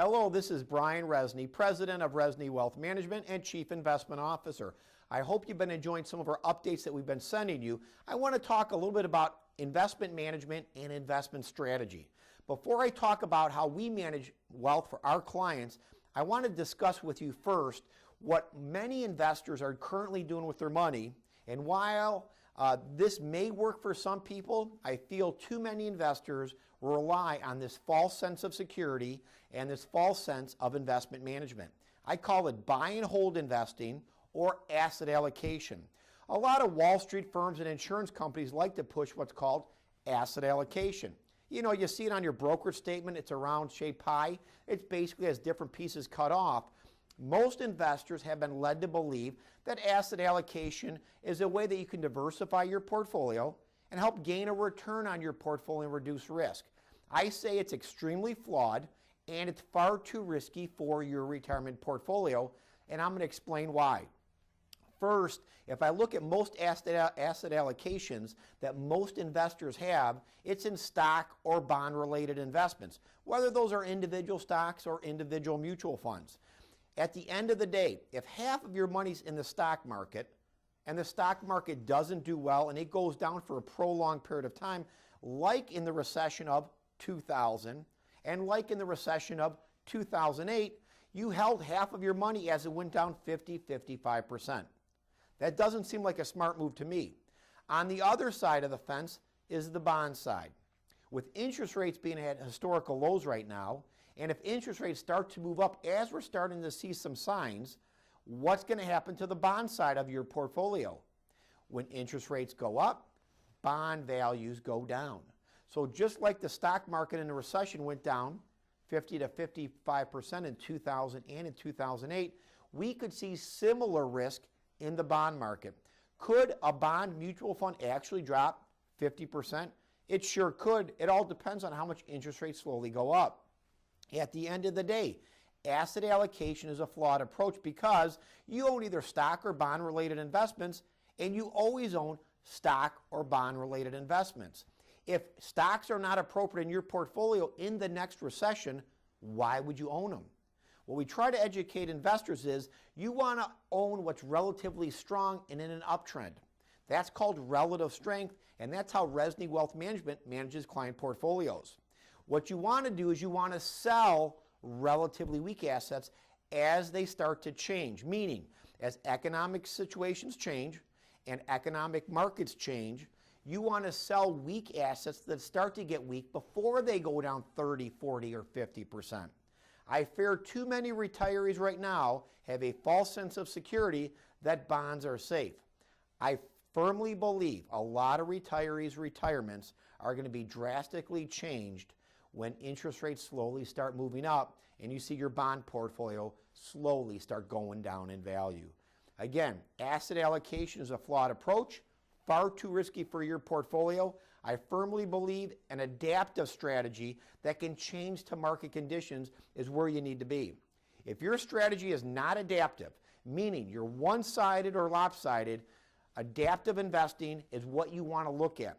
Hello, this is Brian Resney, President of Resney Wealth Management and Chief Investment Officer. I hope you've been enjoying some of our updates that we've been sending you. I want to talk a little bit about investment management and investment strategy. Before I talk about how we manage wealth for our clients, I want to discuss with you first what many investors are currently doing with their money. And while this may work for some people, I feel too many investors rely on this false sense of security and this false sense of investment management. I call it buy and hold investing or asset allocation. A lot of Wall Street firms and insurance companies like to push what's called asset allocation. You know, you see it on your brokerage statement. It's a round shaped pie. It basically has different pieces cut off. Most investors have been led to believe that asset allocation is a way that you can diversify your portfolio and help gain a return on your portfolio and reduce risk. I say it's extremely flawed and it's far too risky for your retirement portfolio, and I'm going to explain why. First, if I look at most asset allocations that most investors have, it's in stock or bond-related investments, whether those are individual stocks or individual mutual funds. At the end of the day, if half of your money's in the stock market and the stock market doesn't do well and it goes down for a prolonged period of time, like in the recession of 2000 and like in the recession of 2008, you held half of your money as it went down 55%. That doesn't seem like a smart move to me. On the other side of the fence is the bond side. With interest rates being at historical lows right now, and if interest rates start to move up, as we're starting to see some signs, what's going to happen to the bond side of your portfolio? When interest rates go up, bond values go down. So just like the stock market in the recession went down 50 to 55% in 2000 and in 2008, we could see similar risk in the bond market. Could a bond mutual fund actually drop 50%? It sure could. It all depends on how much interest rates slowly go up. At the end of the day, asset allocation is a flawed approach because you own either stock or bond related investments, and you always own stock or bond related investments. If stocks are not appropriate in your portfolio in the next recession, why would you own them? What we try to educate investors is you want to own what's relatively strong and in an uptrend. That's called relative strength, and that's how Resney Wealth Management manages client portfolios. What you want to do is you want to sell relatively weak assets as they start to change, meaning as economic situations change and economic markets change, you want to sell weak assets that start to get weak before they go down 30, 40, or 50%. I fear too many retirees right now have a false sense of security that bonds are safe. I firmly believe a lot of retirees' retirements are going to be drastically changed when interest rates slowly start moving up and you see your bond portfolio slowly start going down in value. Again, asset allocation is a flawed approach, far too risky for your portfolio. I firmly believe an adaptive strategy that can change to market conditions is where you need to be. If your strategy is not adaptive, meaning you're one-sided or lopsided, adaptive investing is what you want to look at.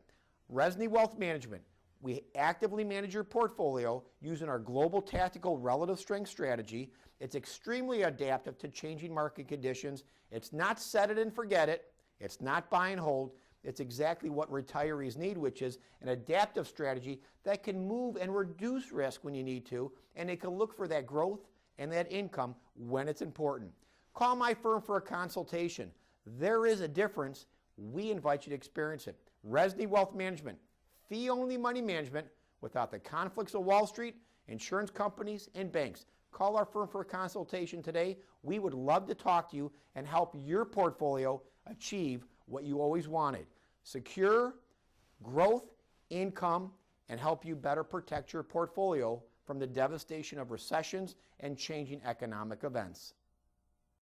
Resney Wealth Management, we actively manage your portfolio using our global tactical relative strength strategy. It's extremely adaptive to changing market conditions. It's not set it and forget it. It's not buy and hold. It's exactly what retirees need, which is an adaptive strategy that can move and reduce risk when you need to, and it can look for that growth and that income when it's important. Call my firm for a consultation. There is a difference. We invite you to experience it. Resney Wealth Management, fee-only money management without the conflicts of Wall Street, insurance companies, and banks. Call our firm for a consultation today. We would love to talk to you and help your portfolio achieve what you always wanted: secure growth, income, and help you better protect your portfolio from the devastation of recessions and changing economic events.